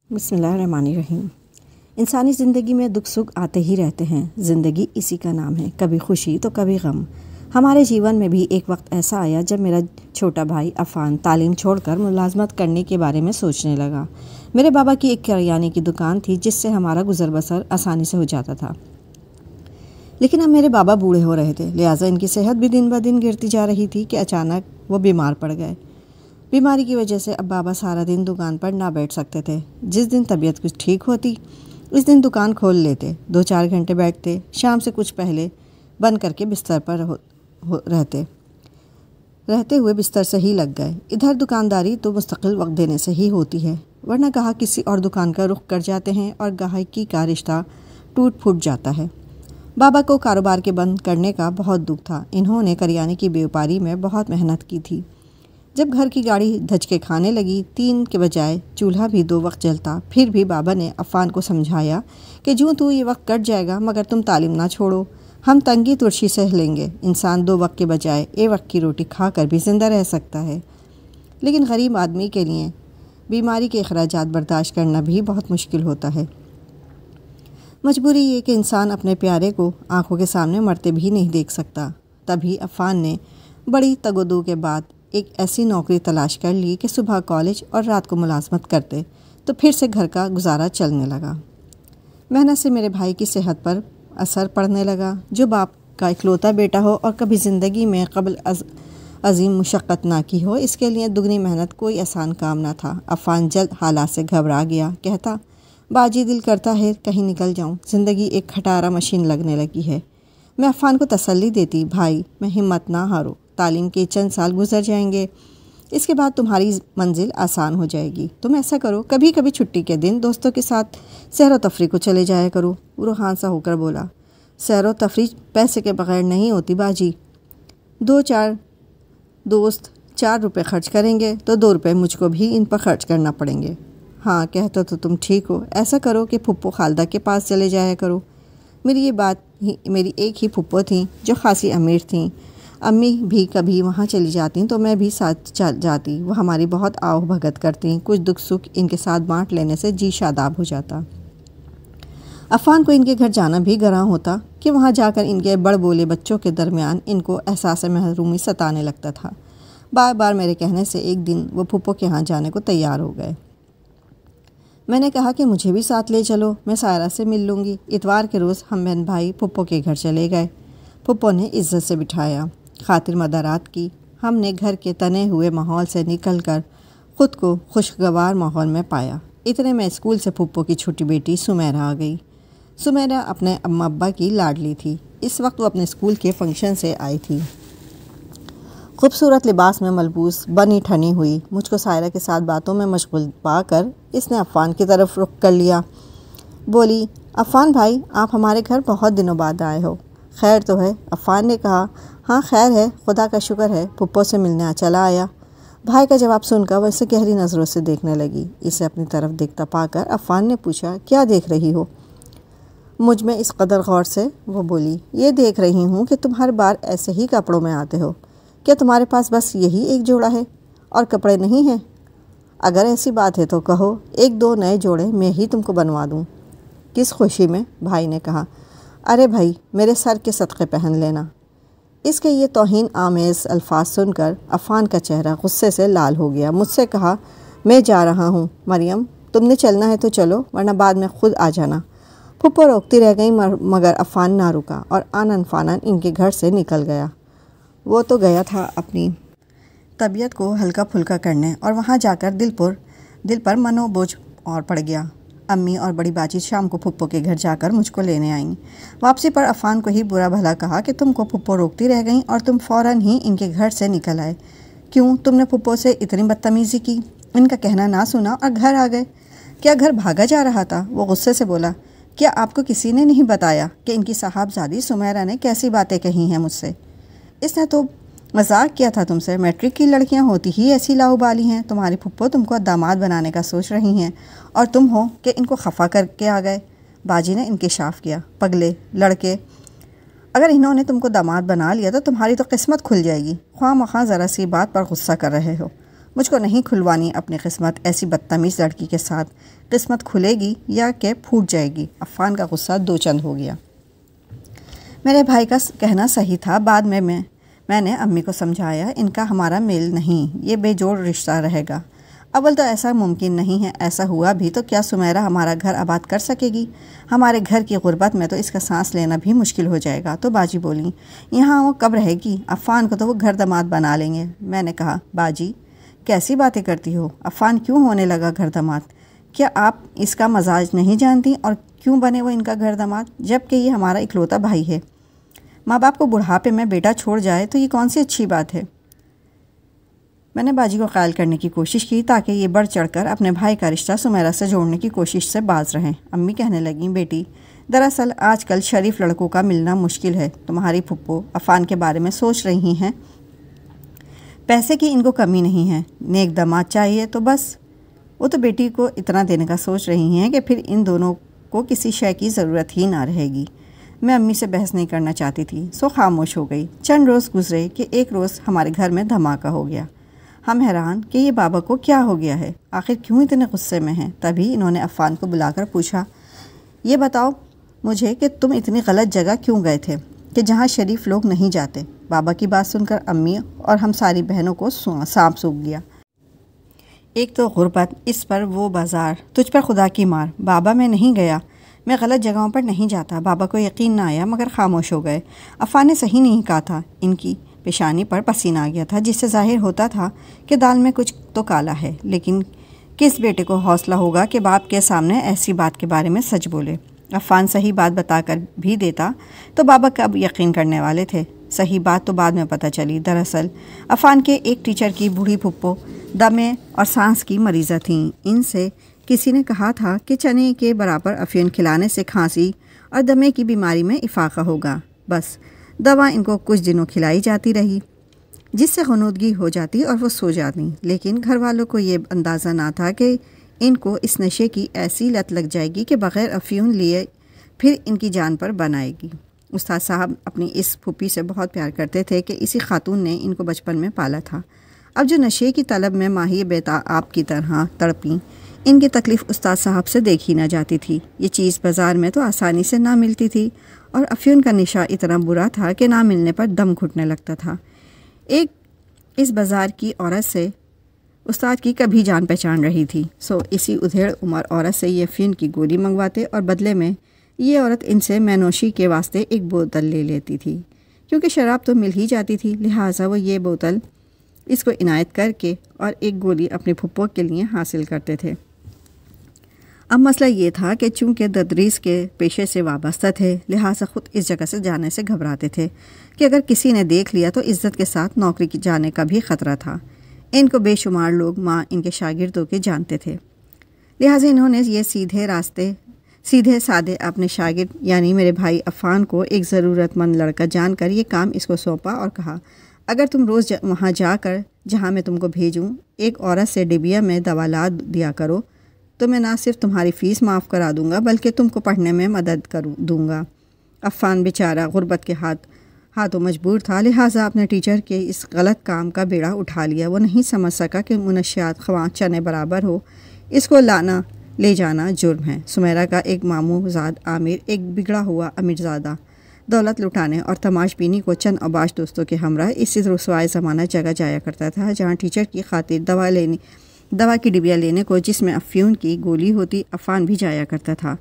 بسم اللہ الرحمن الرحیم۔ انسانی زندگی میں دکھ سکھ آتے ہی رہتے ہیں۔ زندگی اسی کا نام ہے، کبھی خوشی تو کبھی غم۔ ہمارے جیون میں بھی ایک وقت ایسا آیا جب میرا چھوٹا بھائی عفان تعلیم چھوڑ کر ملازمت کرنے کے بارے میں سوچنے لگا۔ میرے بابا کی ایک کریانے کی دکان تھی جس سے ہمارا گزر بسر آسانی سے ہو جاتا تھا، لیکن اب میرے بابا بوڑھے ہو رہے تھے، لہٰذا ان کی صحت بھی دن بدن گرتی جا رہی تھی کہ اچانک وہ بیمار پڑ گئے۔ بیماری کی وجہ سے اب بابا سارا دن دکان پر نہ بیٹھ سکتے تھے۔ جس دن طبیعت کچھ ٹھیک ہوتی اس دن دکان کھول لیتے، 2-4 گھنٹے بیٹھتے، شام سے کچھ پہلے بند کر کے بستر پر رہتے ہوئے بستر سے ہی لگ گئے۔ ادھر دکانداری تو مستقل وقت دینے سے ہی ہوتی ہے، ورنہ گاہک کسی اور دکان کا رخ کر جاتے ہیں اور گاہکی کا رشتہ ٹوٹ پھوٹ جاتا ہے۔ بابا کو کاروبار کے بند کرنے کا بہت دکھ تھا۔ انہوں نے کریانے کی بیوپاری میں بہت محنت کی تھی۔ جب گھر کی گاڑی دھچکے کھانے لگی، 3 کے بجائے چولہا بھی 2 وقت جلتا، پھر بھی بابا نے عفان کو سمجھایا کہ جو تو یہ وقت کٹ جائے گا مگر تم تعلیم نہ چھوڑو، ہم تنگی ترشی سہ لیں گے۔ انسان 2 وقت کے بجائے 1 وقت کی روٹی کھا کر بھی زندہ رہ سکتا ہے، لیکن غریب آدمی کے لیے بیماری کے اخراجات برداشت کرنا بھی بہت مشکل ہوتا ہے۔ مجبوری یہ کہ انسان اپنے پیارے کو آنکھوں کے سامنے مرتے بھی نہیں دیکھ سکتا۔ تبھی عفان نے بڑی تگ و دو کے بعد ایک ایسی نوکری تلاش کر لی کہ صبح کالج اور رات کو ملازمت کرتے تو پھر سے گھر کا گزارا چلنے لگا۔ محنت سے میرے بھائی کی صحت پر اثر پڑنے لگا۔ جو باپ کا اکلوتا بیٹا ہو اور کبھی زندگی میں قبل عظیم مشقت نہ کی ہو، اس کے لیے دگنی محنت کوئی آسان کام نہ تھا۔ عفان جلد حالات سے گھبرا گیا، کہتا باجی دل کرتا ہے کہیں نکل جاؤں، زندگی ایک کھٹارا مشین لگنے لگی ہے۔ میں عفان کو تسلی دیتی، بھائی میں ہمت نہ ہارو، تعلیم کے چند سال گزر جائیں گے، اس کے بعد تمہاری منزل آسان ہو جائے گی۔ تم ایسا کرو، کبھی کبھی چھٹی کے دن دوستوں کے ساتھ سیر و تفریح کو چلے جایا کرو۔ وہ روحان سا ہو کر بولا، سیر و تفریح پیسے کے بغیر نہیں ہوتی باجی، 2-4 دوست 4 روپے خرچ کریں گے تو 2 روپے مجھ کو بھی ان پر خرچ کرنا پڑیں گے۔ ہاں کہتے تو تم ٹھیک ہو، ایسا کرو کہ پھپھو خالدہ کے پاس چلے جایا کرو۔ میری ایک ہی پھپھو تھیں جو خاصی امیر تھیں، امی بھی کبھی وہاں چلی جاتیں تو میں بھی ساتھ جاتی۔ وہ ہماری بہت آؤ بھگت کرتیں، کچھ دکھ سکھ ان کے ساتھ بانٹ لینے سے جی شاداب ہو جاتا۔ عفان کو ان کے گھر جانا بھی گراں ہوتا کہ وہاں جا کر ان کے بڑ بولے بچوں کے درمیان ان کو احساس محرومی ستانے لگتا تھا۔ بار بار میرے کہنے سے ایک دن وہ پھپھو کے ہاں جانے کو تیار ہو گئے۔ میں نے کہا کہ مجھے بھی ساتھ لے چلو، میں سائرہ سے مل لوں گی۔ اتوار کے روز ہم بہن بھائی پھپھو کے گھر چلے گئے۔ پھپھو نے عزت سے بٹھایا، خاطر مدارات کی۔ ہم نے گھر کے تنے ہوئے ماحول سے نکل کر خود کو خوشگوار ماحول میں پایا۔ اتنے میں اسکول سے پھپھو کی چھوٹی بیٹی سمیرہ آ گئی۔ سمیرہ اپنے اماں ابا کی لاڈلی تھی۔ اس وقت وہ اپنے اسکول کے فنکشن سے آئی تھی۔ خوبصورت لباس میں ملبوس بنی ٹھنی ہوئی، مجھ کو سائرہ کے ساتھ باتوں میں مشغول پا کر اس نے عفان کی طرف رخ کر لیا۔ بولی، عفان بھائی آپ ہمارے گھر بہت دنوں بعد آئے ہو، خیر تو ہے؟ عفان نے کہا، ہاں خیر ہے، خدا کا شکر ہے، پھپھو سے ملنے چلا آیا۔ بھائی کا جواب سن کر وہ اسے گہری نظروں سے دیکھنے لگی۔ اسے اپنی طرف دیکھتا پا کر عفان نے پوچھا، کیا دیکھ رہی ہو؟ مجھ میں اس قدر غور سے وہ بولی، یہ دیکھ رہی ہوں کہ تم ہر بار ایسے ہی کپڑوں میں آتے ہو، کیا تمہارے پاس بس یہی ایک جوڑا ہے اور کپڑے نہیں ہیں؟ اگر ایسی بات ہے تو کہو، 1-2 نئے جوڑے میں ہی تم کو بنوا دوں۔ کس خوشی میں؟ بھائی نے کہا، ارے بھائی میرے سر کے صدقے پہن لینا۔ اس کے یہ توہین آمیز الفاظ سن کر عفان کا چہرہ غصے سے لال ہو گیا۔ مجھ سے کہا، میں جا رہا ہوں، مریم تم نے چلنا ہے تو چلو ورنہ بعد میں خود آ جانا۔ پھپھو روکتی رہ گئی مگر عفان نہ رکا اور آنن فانن ان کے گھر سے نکل گیا۔ وہ تو گیا تھا اپنی طبیعت کو ہلکا پھلکا کرنے، اور وہاں جا کر دل پر منو بوجھ اور پڑ گیا۔ امی اور بڑی باجی شام کو پھپھو کے گھر جا کر مجھ کو لینے آئیں۔ واپسی پر عفان کو ہی برا بھلا کہا کہ تم کو پھپھو روکتی رہ گئیں اور تم فوراً ہی ان کے گھر سے نکل آئے۔ کیوں تم نے پھپھو سے اتنی بدتمیزی کی؟ ان کا کہنا نہ سنا اور گھر آ گئے؟ کیا گھر بھاگا جا رہا تھا؟ وہ غصے سے بولا، کیا آپ کو کسی نے نہیں بتایا کہ ان کی صاحبزادی سمیرہ نے کیسی باتیں کہی ہیں مجھ سے؟ اس نے تو مذاق کیا تھا تم سے، میٹرک کی لڑکیاں ہوتی ہی ایسی لاؤبالی ہیں، تمہاری پھپھو تم کو داماد بنانے کا سوچ رہی ہیں اور تم ہو کہ ان کو خفا کر کے آ گئے۔ باجی نے انکشاف کیا، پگلے لڑکے، اگر انہوں نے تم کو داماد بنا لیا تو تمہاری تو قسمت کھل جائے گی، خواہ مخواہ ذرا سی بات پر غصہ کر رہے ہو۔ مجھ کو نہیں کھلوانی اپنی قسمت ایسی بدتمیز لڑکی کے ساتھ۔ قسمت کھلے گی یا کہ پھوٹ جائے گی۔ عفان کا غصہ دو چند ہو گیا۔ میرے بھائی کا کہنا صحیح تھا۔ بعد میں نے امی کو سمجھایا، ان کا ہمارا میل نہیں، یہ بے جوڑ رشتہ رہے گا۔ اول تو ایسا ممکن نہیں ہے، ایسا ہوا بھی تو کیا سمیرہ ہمارا گھر آباد کر سکے گی؟ ہمارے گھر کی غربت میں تو اس کا سانس لینا بھی مشکل ہو جائے گا۔ تو باجی بولی، یہاں وہ کب رہے گی؟ عفان کو تو وہ گھر داماد بنا لیں گے۔ میں نے کہا، باجی کیسی باتیں کرتی ہو؟ عفان کیوں ہونے لگا گھر داماد؟ کیا آپ اس کا مزاج نہیں جانتی؟ اور کیوں بنے وہ ان کا گھر داماد، جب کہ یہ ہمارا اکلوتا بھائی ہے؟ ماں باپ کو بڑھاپے میں بیٹا چھوڑ جائے تو یہ کون سی اچھی بات ہے؟ میں نے باجی کو قائل کرنے کی کوشش کی تاکہ یہ بڑھ چڑھ کر اپنے بھائی کا رشتہ سمیرہ سے جوڑنے کی کوشش سے باز رہیں۔ امی کہنے لگیں، بیٹی دراصل آج کل شریف لڑکوں کا ملنا مشکل ہے۔ تمہاری پھپھو عفان کے بارے میں سوچ رہی ہیں، پیسے کی ان کو کمی نہیں ہے، نیک داماد چاہیے تو بس۔ وہ تو بیٹی کو اتنا دینے کا سوچ رہی ہیں کہ پھر ان دونوں کو کسی شے کی ضرورت ہی نہ رہے گی۔ میں امی سے بحث نہیں کرنا چاہتی تھی، سو خاموش ہو گئی۔ چند روز گزرے کہ ایک روز ہمارے گھر میں دھماکہ ہو گیا۔ ہم حیران کہ یہ بابا کو کیا ہو گیا ہے، آخر کیوں اتنے غصے میں ہیں۔ تبھی انہوں نے عفان کو بلا کر پوچھا، یہ بتاؤ مجھے کہ تم اتنی غلط جگہ کیوں گئے تھے کہ جہاں شریف لوگ نہیں جاتے؟ بابا کی بات سن کر امی اور ہم ساری بہنوں کو سانپ سونکھ گیا۔ ایک تو غربت، اس پر وہ بازار، تجھ پر خدا کی مار۔ بابا میں نہیں گیا، میں غلط جگہوں پر نہیں جاتا۔ بابا کو یقین نہ آیا مگر خاموش ہو گئے۔ عفان نے صحیح نہیں کہا تھا۔ ان کی پیشانی پر پسینہ آ گیا تھا، جس سے ظاہر ہوتا تھا کہ دال میں کچھ تو کالا ہے، لیکن کس بیٹے کو حوصلہ ہوگا کہ باپ کے سامنے ایسی بات کے بارے میں سچ بولے؟ عفان صحیح بات بتا کر بھی دیتا تو بابا کب یقین کرنے والے تھے؟ صحیح بات تو بعد میں پتہ چلی۔ دراصل عفان کے ایک ٹیچر کی بوڑھی پھپھو دمے اور سانس کی مریضہ تھیں۔ ان سے کسی نے کہا تھا کہ چنے کے برابر افیون کھلانے سے کھانسی اور دمے کی بیماری میں افاقہ ہوگا۔ بس دوا ان کو کچھ دنوں کھلائی جاتی رہی، جس سے غنودگی ہو جاتی اور وہ سو جاتی، لیکن گھر والوں کو یہ اندازہ نہ تھا کہ ان کو اس نشے کی ایسی لت لگ جائے گی کہ بغیر افیون لیے پھر ان کی جان پر بنائے گی۔ استاد صاحب اپنی اس پھوپھی سے بہت پیار کرتے تھے کہ اسی خاتون نے ان کو بچپن میں پالا تھا۔ اب جو نشے کی طلب میں ماہی بیتاب کی طرح تڑپیں، ان کی تکلیف استاد صاحب سے دیکھی نہ جاتی تھی۔ یہ چیز بازار میں تو آسانی سے نہ ملتی تھی، اور افیون کا نشہ اتنا برا تھا کہ نہ ملنے پر دم گھٹنے لگتا تھا۔ ایک اس بازار کی عورت سے استاد کی کبھی جان پہچان رہی تھی، سو اسی ادھیڑ عمر عورت سے یہ افیون کی گولی منگواتے اور بدلے میں یہ عورت ان سے مینوشی کے واسطے ایک بوتل لے لیتی تھی۔ کیونکہ شراب تو مل ہی جاتی تھی، لہٰذا وہ یہ بوتل اس کو عنایت کر کے اور ایک گولی اپنے پھپھو کے لیے حاصل کرتے تھے۔ اب مسئلہ یہ تھا کہ چونکہ تدریس کے پیشے سے وابستہ تھے، لہٰذا خود اس جگہ سے جانے سے گھبراتے تھے کہ اگر کسی نے دیکھ لیا تو عزت کے ساتھ نوکری کی جانے کا بھی خطرہ تھا۔ ان کو بے شمار لوگ ماں ان کے شاگردوں کے جانتے تھے، لہٰذا انہوں نے یہ سیدھے سادے اپنے شاگرد یعنی میرے بھائی عفان کو ایک ضرورت مند لڑکا جان کر یہ کام اس کو سونپا اور کہا، اگر تم روز وہاں جا کر جہاں میں تم کو بھیجوں ایک عورت سے ڈبیا میں دوا لا دیا کرو تو میں نہ صرف تمہاری فیس معاف کرا دوں گا بلکہ تم کو پڑھنے میں مدد دوں گا۔ عفان بیچارہ غربت کے ہاتھوں مجبور تھا، لہٰذا اپنے ٹیچر کے اس غلط کام کا بیڑا اٹھا لیا۔ وہ نہیں سمجھ سکا کہ منشیات خواہ چنے برابر ہو، اس کو لے جانا جرم ہے۔ سمیرہ کا ایک ماموں زاد عامر ایک بگڑا ہوا امیرزادہ دولت لٹانے اور تماش بینی کو چند اوباش دوستوں کے ہمراہ اسی رسوائے زمانہ جگہ جایا کرتا تھا جہاں ٹیچر کی خاطر دوا کی ڈبیا لینے کو جس میں افیون کی گولی ہوتی عفان بھی جایا کرتا تھا۔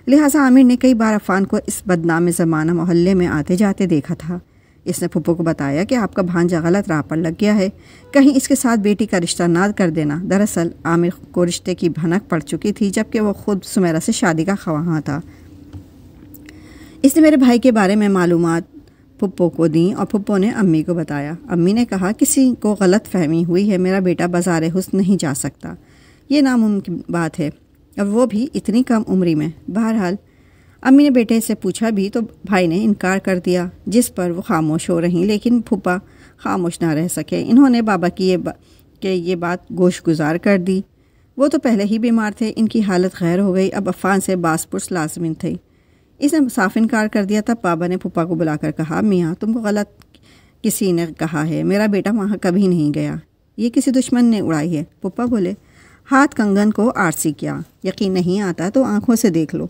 لہٰذا عامر نے کئی بار عفان کو اس بدنام زمانہ محلے میں آتے جاتے دیکھا تھا۔ اس نے پھپھو کو بتایا کہ آپ کا بھانجا غلط راہ پر لگ گیا ہے، کہیں اس کے ساتھ بیٹی کا رشتہ نہ کر دینا۔ دراصل عامر کو رشتے کی بھنک پڑ چکی تھی جبکہ وہ خود سمیرہ سے شادی کا خواہاں تھا۔ اس نے میرے بھائی کے بارے میں معلومات پھپھو کو دیں اور پھپھو نے امی کو بتایا۔ امی نے کہا، کسی کو غلط فہمی ہوئی ہے، میرا بیٹا بازار حسن نہیں جا سکتا، یہ ناممکن بات ہے، اور وہ بھی اتنی کم عمری میں۔ بہرحال امی نے بیٹے سے پوچھا بھی تو بھائی نے انکار کر دیا، جس پر وہ خاموش ہو رہیں، لیکن پھوپھا خاموش نہ رہ سکے۔ انہوں نے بابا کی یہ بات گوش گزار کر دی۔ وہ تو پہلے ہی بیمار تھے، ان کی حالت غیر ہو گئی، اب عفان سے باس پرس لازم تھی۔ اس نے صاف انکار کر دیا۔ تب بابا نے پھوپھا کو بلا کر کہا، میاں تم کو غلط کسی نے کہا ہے، میرا بیٹا وہاں کبھی نہیں گیا، یہ کسی دشمن نے اڑائی ہے۔ پپا بولے، ہاتھ کنگن کو آرسی کیا، یقین نہیں آتا تو آنکھوں سے دیکھ لو،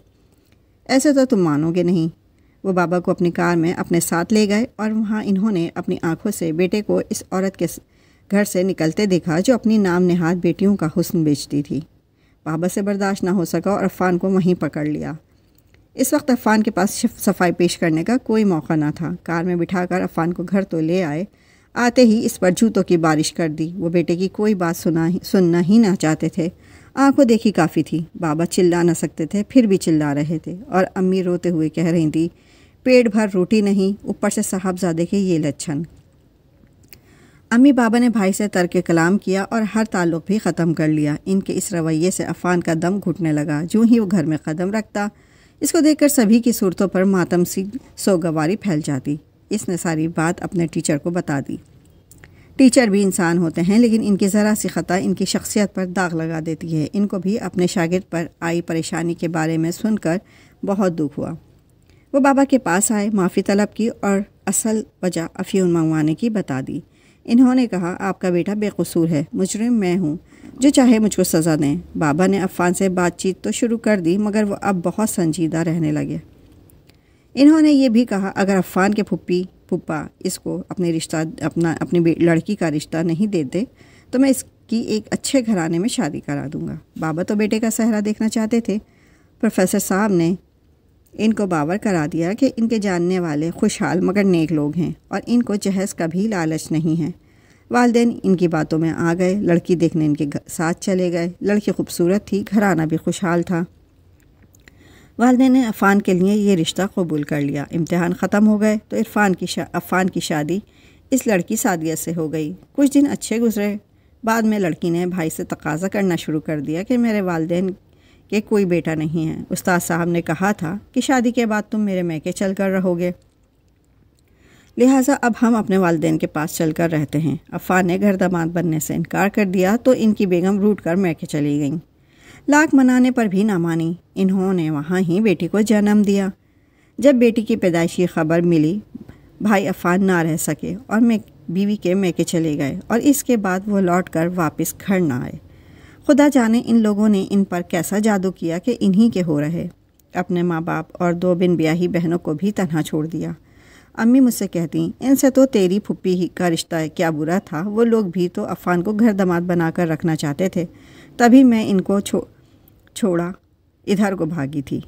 ایسے تو تم مانو گے نہیں۔ وہ بابا کو اپنی کار میں اپنے ساتھ لے گئے اور وہاں انہوں نے اپنی آنکھوں سے بیٹے کو اس عورت کے گھر سے نکلتے دیکھا جو اپنی نام نہاد بیٹیوں کا حسن بیچتی تھی۔ بابا سے برداشت نہ ہو سکا اور عفان کو وہیں پکڑ لیا۔ اس وقت عفان کے پاس صفائی پیش کرنے کا کوئی موقع نہ تھا۔ کار میں بٹھا کر عفان کو گھر تو لے آئے، آتے ہی اس پر جوتوں کی بارش کر دی۔ وہ بیٹے کی کوئی بات سننا ہی نہ چاہتے تھے۔ آنکھوں دیکھی کافی تھی۔ بابا چلا نہ سکتے تھے، پھر بھی چلا رہے تھے، اور امی روتے ہوئے کہہ رہی تھی، پیٹ بھر روٹی نہیں، اوپر سے صاحبزادے کے یہ لچھن۔ امی بابا نے بھائی سے ترک کلام کیا اور ہر تعلق بھی ختم کر لیا۔ ان کے اس رویے سے عفان کا دم گھٹنے لگا۔ جو ہی وہ گھر میں قدم رکھتا، اس کو دیکھ کر سبھی کی صورتوں پر ماتم سی سوگواری پھیل جاتی۔ اس نے ساری بات اپنے ٹیچر کو بتا دی۔ ٹیچر بھی انسان ہوتے ہیں، لیکن ان کی ذرا سی خطا ان کی شخصیت پر داغ لگا دیتی ہے۔ ان کو بھی اپنے شاگرد پر آئی پریشانی کے بارے میں سن کر بہت دکھ ہوا۔ وہ بابا کے پاس آئے، معافی طلب کی اور اصل وجہ افیون منگوانے کی بتا دی۔ انہوں نے کہا، آپ کا بیٹا بے قصور ہے، مجرم میں ہوں، جو چاہے مجھ کو سزا دیں۔ بابا نے عفان سے بات چیت تو شروع کر دی، مگر وہ اب بہت سنجیدہ رہنے لگے۔ انہوں نے یہ بھی کہا، اگر عفان کے پھپھا اس کو اپنی لڑکی کا رشتہ نہیں دیتے تو میں اس کی ایک اچھے گھرانے میں شادی کرا دوں گا۔ بابا تو بیٹے کا صحرا دیکھنا چاہتے تھے۔ پروفیسر صاحب نے ان کو باور کرا دیا کہ ان کے جاننے والے خوشحال مگر نیک لوگ ہیں اور ان کو جہیز کا بھی لالچ نہیں ہے۔ والدین ان کی باتوں میں آ گئے، لڑکی دیکھنے ان کے ساتھ چلے گئے۔ لڑکی خوبصورت تھی، گھرانہ بھی خوشحال تھا۔ والدین نے عفان کے لیے یہ رشتہ قبول کر لیا۔ امتحان ختم ہو گئے تو عفان کی شادی اس لڑکی سعدیہ سے ہو گئی۔ کچھ دن اچھے گزرے، بعد میں لڑکی نے بھائی سے تقاضا کرنا شروع کر دیا کہ میرے والدین کے کوئی بیٹا نہیں ہے۔ استاد صاحب نے کہا تھا کہ شادی کے بعد تم میرے میکے چل کر رہو گے، لہٰذا اب ہم اپنے والدین کے پاس چل کر رہتے ہیں۔ عفان نے گھر داماد بننے سے انکار کر دیا تو ان کی بیگم روٹ کر میکے چلی گئیں۔ لاکھ منانے پر بھی نہ مانی، انہوں نے وہاں ہی بیٹی کو جنم دیا۔ جب بیٹی کی پیدائشی خبر ملی، بھائی عفان نہ رہ سکے اور بیوی کے میکے چلے گئے، اور اس کے بعد وہ لوٹ کر واپس گھر نہ آئے۔ خدا جانے ان لوگوں نے ان پر کیسا جادو کیا کہ انہی کے ہو رہے۔ اپنے ماں باپ اور 2 بن بیاہی بہنوں کو بھی تنہا چھوڑ دیا۔ امی مجھ سے کہتی، ان سے تو تیری پھپھی کا رشتہ کیا برا تھا، وہ لوگ بھی تو عفان کو گھر داماد بنا کر رکھنا چاہتے تھے، تبھی میں ان کو چھوڑا ادھر کو بھاگی تھی۔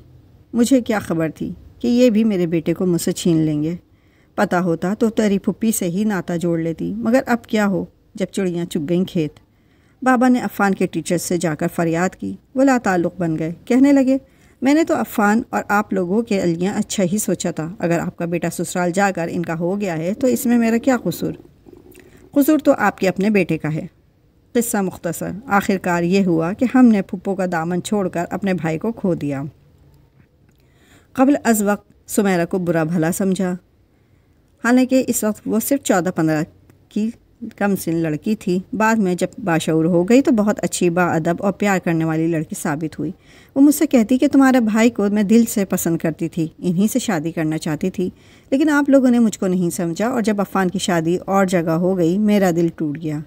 مجھے کیا خبر تھی کہ یہ بھی میرے بیٹے کو مجھ سے چھین لیں گے۔ پتہ ہوتا تو تیری پھپھی سے ہی ناتا جوڑ لیتی، مگر اب کیا ہو جب چڑیاں چگ گئیں کھیت۔ بابا نے عفان کے ٹیچر سے جا کر فریاد کی۔ وہ لا تعلق بن گئے، کہنے لگے، میں نے تو عفان اور آپ لوگوں کے لیے اچھا ہی سوچا تھا۔ اگر آپ کا بیٹا سسرال جا کر ان کا ہو گیا ہے تو اس میں میرا کیا قصور؟ قصور تو آپ کے اپنے بیٹے کا ہے۔ قصہ مختصر، آخر کار یہ ہوا کہ ہم نے پھپھو کا دامن چھوڑ کر اپنے بھائی کو کھو دیا۔ قبل از وقت سمیرہ کو برا بھلا سمجھا، حالانکہ اس وقت وہ صرف 14-15 کی کم سن لڑکی تھی۔ بعد میں جب باشعور ہو گئی تو بہت اچھی، باادب اور پیار کرنے والی لڑکی ثابت ہوئی۔ وہ مجھ سے کہتی کہ تمہارے بھائی کو میں دل سے پسند کرتی تھی، انہی سے شادی کرنا چاہتی تھی، لیکن آپ لوگوں نے مجھ کو نہیں سمجھا، اور جب عفان کی شادی اور جگہ ہو گئی میرا دل ٹوٹ گیا۔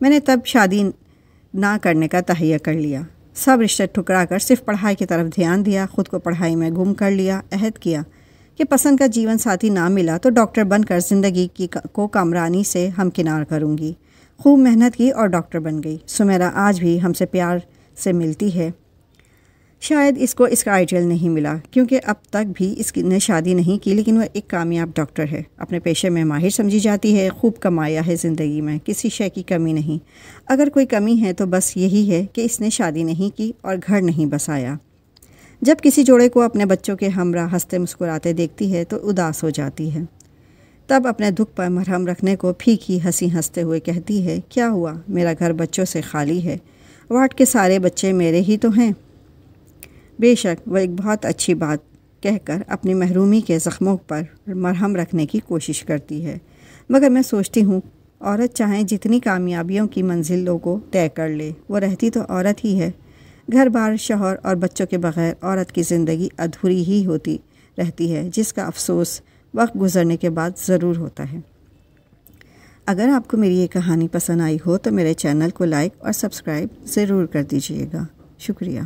میں نے تب شادی نہ کرنے کا تہیہ کر لیا، سب رشتے ٹھکرا کر صرف پڑھائی کی طرف دھیان دیا، خود کو پڑھائی میں گم کر لیا۔ عہد کیا کہ پسند کا جیون ساتھی نہ ملا تو ڈاکٹر بن کر زندگی کو کامرانی سے ہمکنار کروں گی۔ خوب محنت کی اور ڈاکٹر بن گئی۔ سمیرہ آج بھی ہم سے پیار سے ملتی ہے۔ شاید اس کو اس کا آئیڈیل نہیں ملا، کیونکہ اب تک بھی اس نے شادی نہیں کی، لیکن وہ ایک کامیاب ڈاکٹر ہے، اپنے پیشے میں ماہر سمجھی جاتی ہے، خوب کمایا ہے زندگی میں، کسی شے کی کمی نہیں۔ اگر کوئی کمی ہے تو بس یہی ہے کہ اس نے شادی نہیں کی اور گھر نہیں بسایا۔ جب کسی جوڑے کو اپنے بچوں کے ہمراہ ہنستے مسکراتے دیکھتی ہے تو اداس ہو جاتی ہے، تب اپنے دکھ پر مرہم رکھنے کو پھیکی ہنسی ہنستے ہوئے کہتی ہے، کیا ہوا، میرا گھر بچوں سے خالی ہے، وارڈ کے سارے بچے میرے ہی تو ہیں۔ بے شک وہ ایک بہت اچھی بات کہہ کر اپنی محرومی کے زخموں پر مرہم رکھنے کی کوشش کرتی ہے، مگر میں سوچتی ہوں عورت چاہے جتنی کامیابیوں کی منزلوں کو طے کر لے، وہ رہتی تو عورت ہی ہے۔ گھر بار، شوہر اور بچوں کے بغیر عورت کی زندگی ادھوری ہی ہوتی رہتی ہے، جس کا افسوس وقت گزرنے کے بعد ضرور ہوتا ہے۔ اگر آپ کو میری یہ کہانی پسند آئی ہو تو میرے چینل کو لائک اور سبسکرائب ضرور کر دیجیے گا۔ شکریہ۔